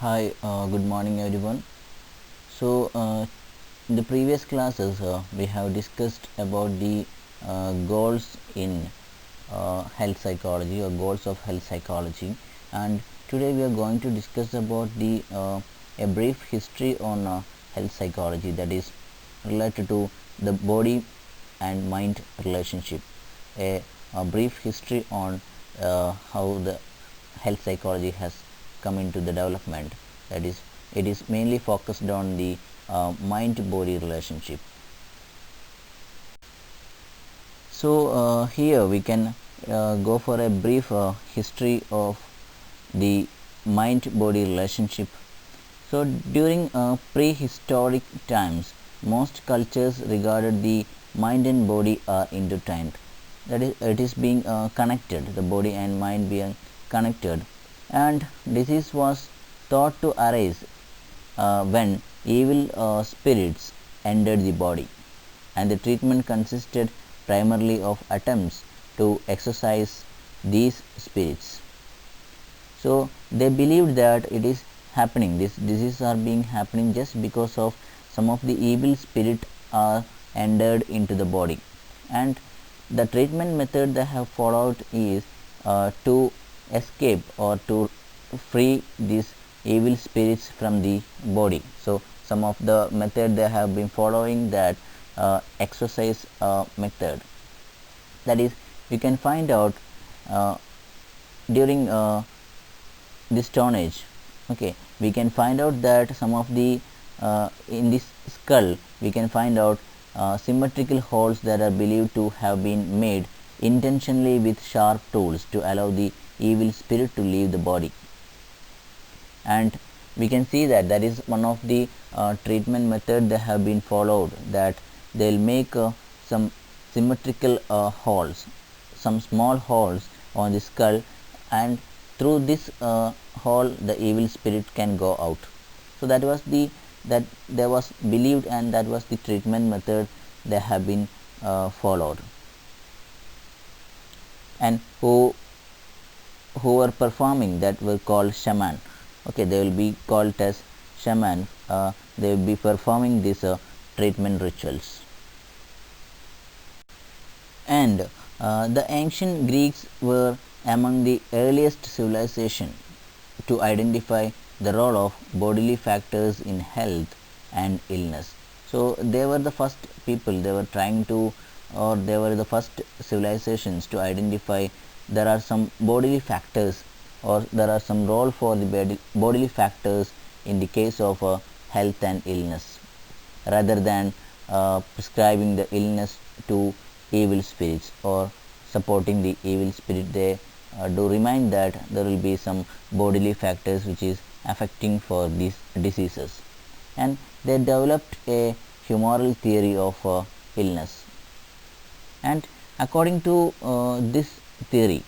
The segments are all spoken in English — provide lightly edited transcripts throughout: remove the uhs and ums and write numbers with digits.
Hi, good morning everyone. In the previous classes, we have discussed about the goals in health psychology or goals of health psychology, and today we are going to discuss about the a brief history on health psychology, that is related to the body and mind relationship. A brief history on how the health psychology has come into the development, that is it is mainly focused on the mind body relationship. Here we can go for a brief history of the mind body relationship. So during prehistoric times, most cultures regarded the mind and body are intertwined. That is, it is being connected, the body and mind being connected, and disease was thought to arise when evil spirits entered the body, and the treatment consisted primarily of attempts to exorcise these spirits. So they believed that it is happening, this diseases are being happening just because of some of the evil spirit are entered into the body, and the treatment method they have followed is to escape or to free these evil spirits from the body. So some of the method they have been following, that exercise method, that is we can find out uh, during the stone age. Okay, we can find out that some of the in this skull we can find out symmetrical holes that are believed to have been made intentionally with sharp tools to allow the evil spirit to leave the body. And we can see that that is one of the treatment method that have been followed, that they will make some symmetrical holes, some small holes on the skull, and through this hole the evil spirit can go out. So that was the that there was believed, and that was the treatment method that have been followed. And who were performing that were called shaman. Okay, they will be called as shaman. They will be performing these treatment rituals. And the ancient Greeks were among the earliest civilization to identify the role of bodily factors in health and illness. So they were the first people, they were trying to, or they were the first civilizations to identify there are some bodily factors, or there are some role for the bodily factors in the case of health and illness, rather than prescribing the illness to evil spirits or supporting the evil spirit. They do remind that there will be some bodily factors which is affecting for these diseases, and they developed a humoral theory of illness. And according to this theory,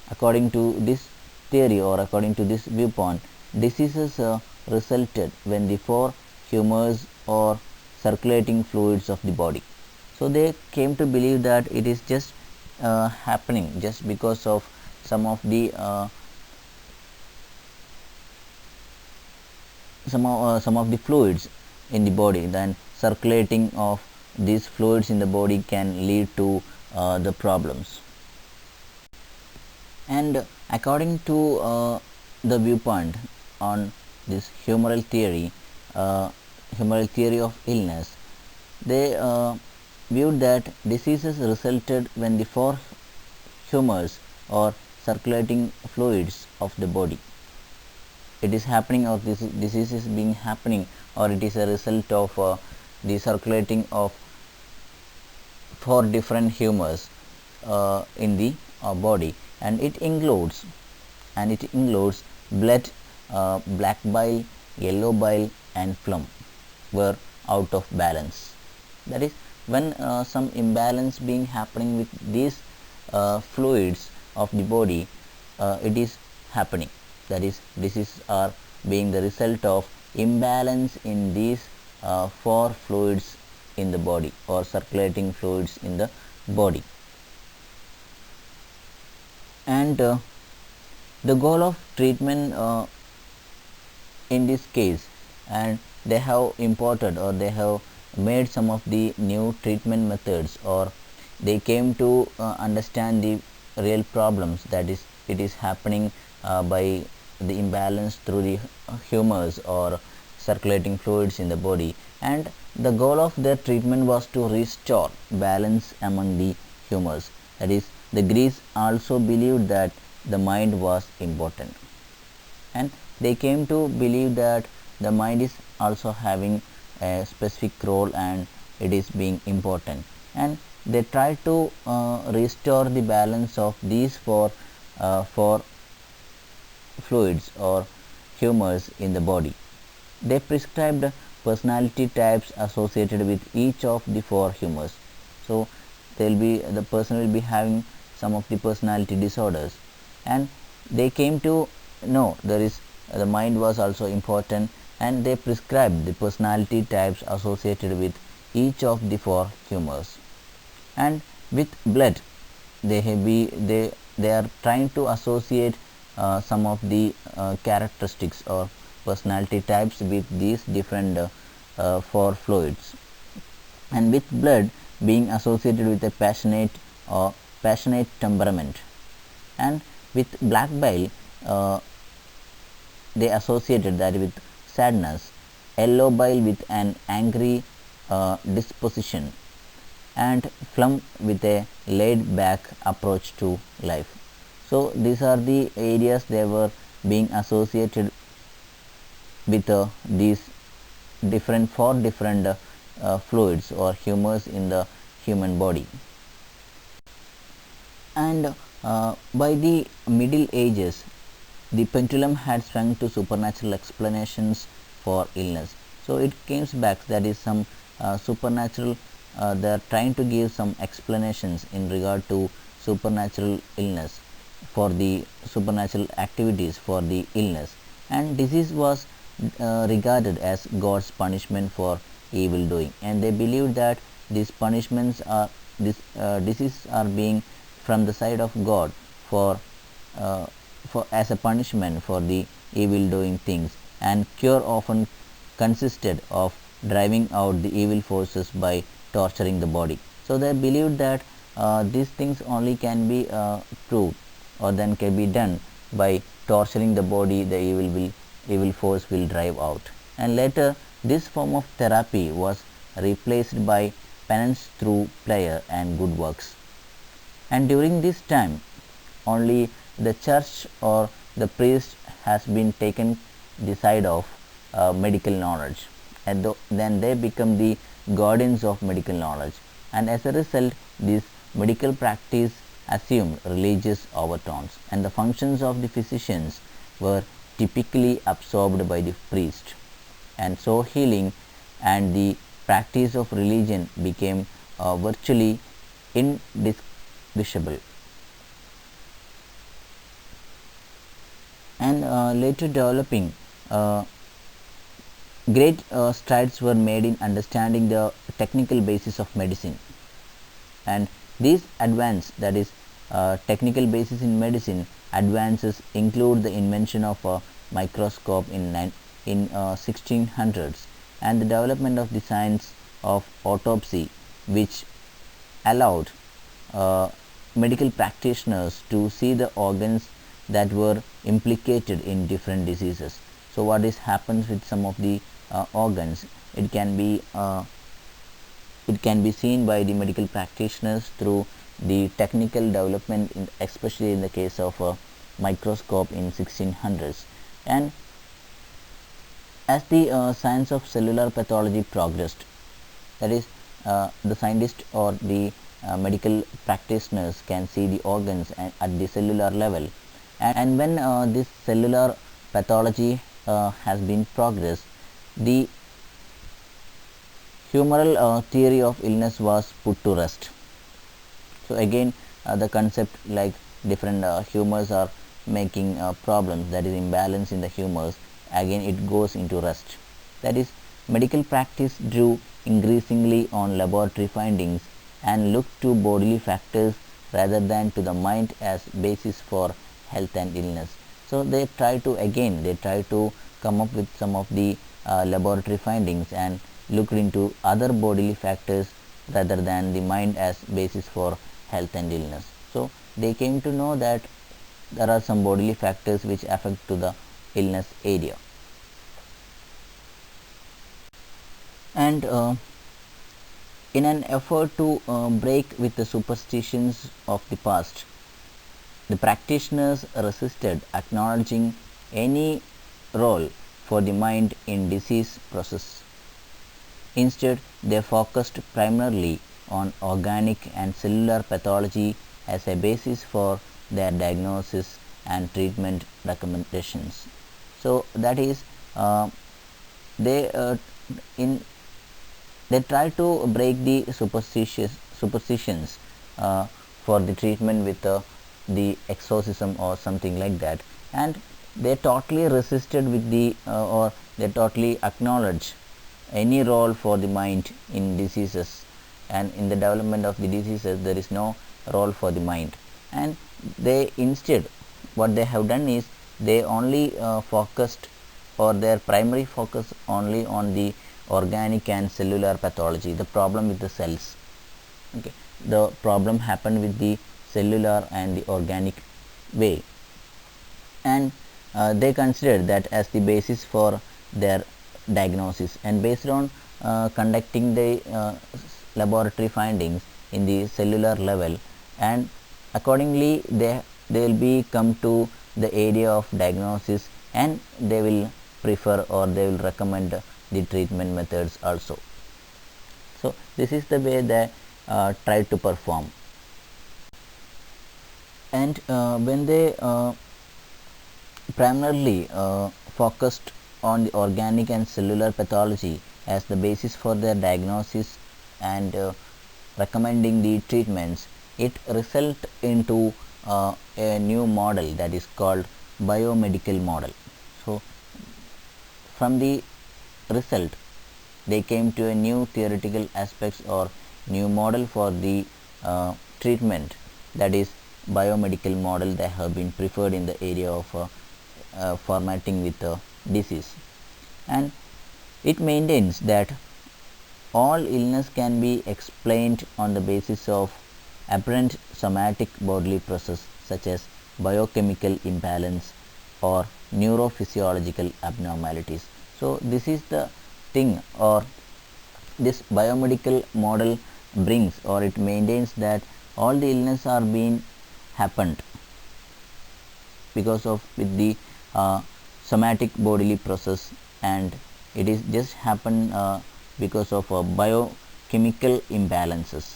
according to this theory or according to this viewpoint, diseases resulted when the four humors or circulating fluids of the body. So they came to believe that it is just happening just because of some of the fluids in the body. Then circulating of these fluids in the body can lead to the problems. And according to the viewpoint on this humoral theory of illness, they viewed that diseases resulted when the four humors or circulating fluids of the body, it is happening, or this disease is being happening, or it is a result of the circulating of four different humors in the body, and it includes blood, black bile, yellow bile, and phlegm were out of balance. That is, when some imbalance being happening with these fluids of the body, it is happening. That is, diseases are being the result of imbalance in these four fluids in the body, or circulating fluids in the body. And The goal of treatment in this case, and they have imported or they have made some of the new treatment methods, or they came to understand the real problems that is it is happening by the imbalance through the humors or circulating fluids in the body, and the goal of their treatment was to restore balance among the humors. That is, the Greeks also believed that the mind was important, and they came to believe that the mind is also having a specific role and it is being important, and they try to restore the balance of these four fluids or humors in the body. They prescribed personality types associated with each of the four humors. So the person will be having some of the personality disorders, and they came to know there is the mind was also important, and they prescribed the personality types associated with each of the four humors. And with blood, they are trying to associate some of the characteristics or personality types with these different four fluids, and with blood being associated with a passionate temperament, and with black bile they associated that with sadness, yellow bile with an angry disposition, and phlegm with a laid back approach to life. So these are the areas they were being associated with these four different fluids or humors in the human body. And by the Middle Ages, the pendulum had swung to supernatural explanations for illness. So it comes back, that is some supernatural, they are trying to give some explanations in regard to supernatural illness, for the supernatural activities for the illness, and disease was regarded as God's punishment for evil doing, and they believed that these punishments are diseases are being from the side of God for as a punishment for the evil doing things, and cure often consisted of driving out the evil forces by torturing the body. So they believed that these things only can be proved or then can be done by torturing the body, the evil force will drive out. And later this form of therapy was replaced by penance through prayer and good works. And during this time only the church or the priest has been taken the side of medical knowledge, and then they become the guardians of medical knowledge, and as a result this medical practice assumed religious overtones, and the functions of the physicians were typically absorbed by the priest, and so healing and the practice of religion became virtually indistinguishable. And later developing great strides were made in understanding the technical basis of medicine, and these advances, that is technical basis in medicine advances, include the invention of a microscope in 1600s, and the development of the science of autopsy, which allowed medical practitioners to see the organs that were implicated in different diseases. So what is happens with some of the organs, it can be seen by the medical practitioners through the technical development especially in the case of a microscope in 1600s. And as the science of cellular pathology progressed, that is the scientist or the medical practitioners can see the organs at the cellular level, and when this cellular pathology has been progressed, the humoral theory of illness was put to rest. So again the concept like different humors are making problems, that is imbalance in the humors, again it goes into rest. That is, medical practice drew increasingly on laboratory findings and looked to bodily factors rather than to the mind as basis for health and illness. So they try to come up with some of the laboratory findings and looked into other bodily factors rather than the mind as basis for health and illness. So they came to know that there are some bodily factors which affect to the illness area. And in an effort to break with the superstitions of the past, the practitioners resisted acknowledging any role for the mind in disease process. Instead, they focused primarily on organic and cellular pathology as a basis for their diagnosis and treatment recommendations. So that is, they in they try to break the superstitions for the treatment with the exorcism or something like that, and they totally resisted with the or they totally acknowledge any role for the mind in diseases, and in the development of the diseases there is no role for the mind. And they instead, what they have done is they only focused, or their primary focus only on the organic and cellular pathology, the problem with the cells. Okay, the problem happened with the cellular and the organic way, and they considered that as the basis for their diagnosis, and based on conducting the laboratory findings in the cellular level, and accordingly they will be come to the area of diagnosis, and they will prefer or they will recommend the treatment methods also. So this is the way they try to perform. And when they primarily focused on the organic and cellular pathology as the basis for their diagnosis and recommending the treatments, it result into a new model that is called biomedical model. So from the result they came to a new theoretical aspects or new model for the treatment, that is biomedical model that have been preferred in the area of formatting with disease. And it maintains that all illness can be explained on the basis of apparent somatic bodily process such as biochemical imbalance or neurophysiological abnormalities. So this is the thing, or this biomedical model brings, or it maintains that all the illness are being happened because of with the somatic bodily process, and it is just happen because of biochemical imbalances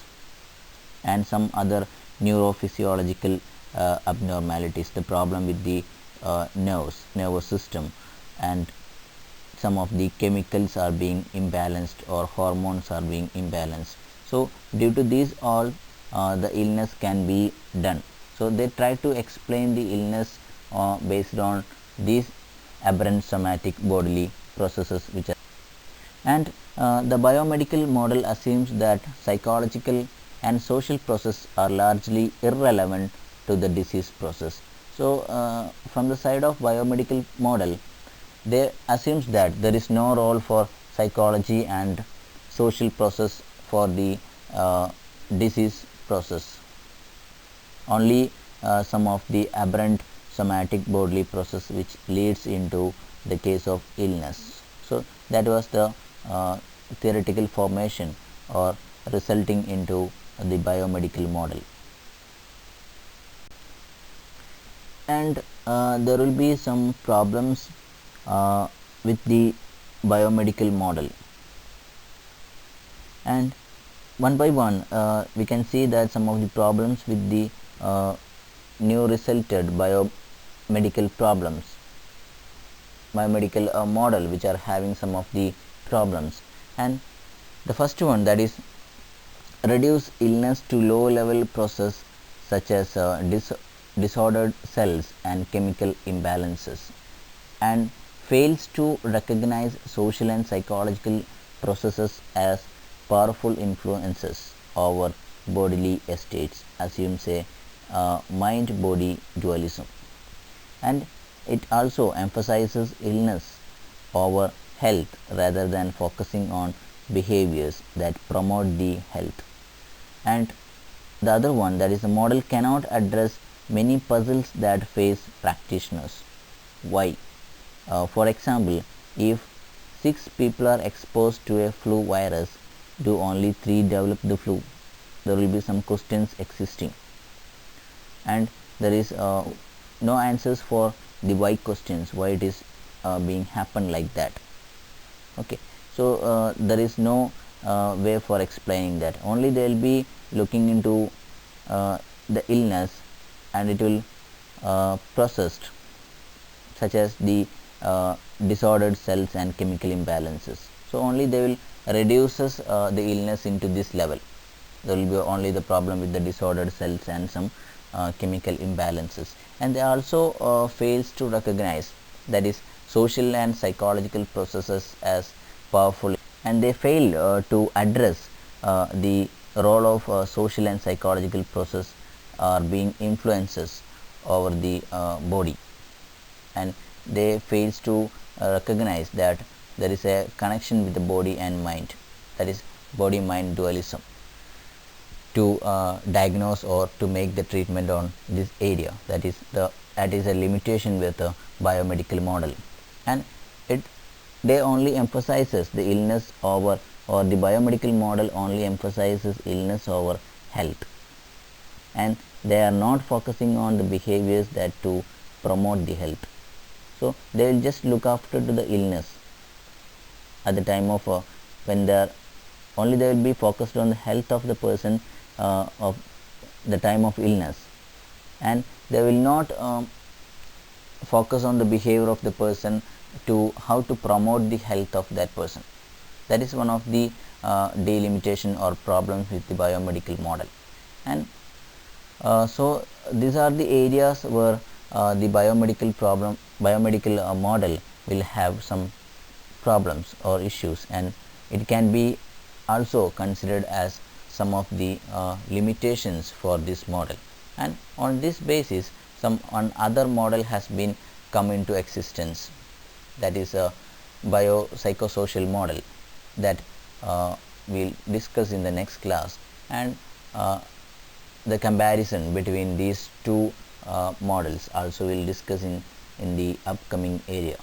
and some other neurophysiological abnormalities, the problem with the nervous system, and some of the chemicals are being imbalanced or hormones are being imbalanced. So due to these all the illness can be done. So they try to explain the illness based on these aberrant somatic bodily processes which are, and the biomedical model assumes that psychological and social process are largely irrelevant to the disease process. So from the side of biomedical model, they assumes that there is no role for psychology and social process for the disease process, only some of the aberrant somatic bodily process which leads into the case of illness. So that was the theoretical formation or resulting into the biomedical model. And there will be some problems with the biomedical model, and one by one we can see that some of the problems with the new resulted biomedical model which are having some of the problems. And the first one, that is reduce illness to low level process such as disordered cells and chemical imbalances, and fails to recognize social and psychological processes as powerful influences over bodily states, assumes a mind body dualism. And it also emphasizes illness over health rather than focusing on behaviors that promote the health. And the other one, that is, the model cannot address many puzzles that face practitioners. Why? For example, if 6 people are exposed to a flu virus, do only 3 develop the flu? There will be some questions existing, and there is no answers for the why questions, why it is being happen like that. Okay, so there is no way for explaining that. Only they will be looking into the illness, and it will processed, such as the disordered cells and chemical imbalances. So only they will reduces the illness into this level. There will be only the problem with the disordered cells and some chemical imbalances. And they also fails to recognize, that is, social and psychological processes as powerful, and they fail to address the role of social and psychological process are being influences over the body, and they fails to recognize that there is a connection with the body and mind, that is, body mind dualism, to diagnose or to make the treatment on this area. That is a limitation with the biomedical model, and it they only emphasizes the illness over, or the biomedical model only emphasizes illness over health, and they are not focusing on the behaviors that to promote the health. So they will just look after to the illness at the time of when they are only they will be focused on the health of the person of the time of illness, and they will not focus on the behavior of the person to how to promote the health of that person. That is one of the delimitation or problems with the biomedical model. And so these are the areas where the biomedical model will have some problems or issues, and it can be also considered as some of the limitations for this model. And on this basis, some other model has been come into existence, that is a biopsychosocial model, that we'll discuss in the next class, and the comparison between these two models also will discuss in the upcoming area.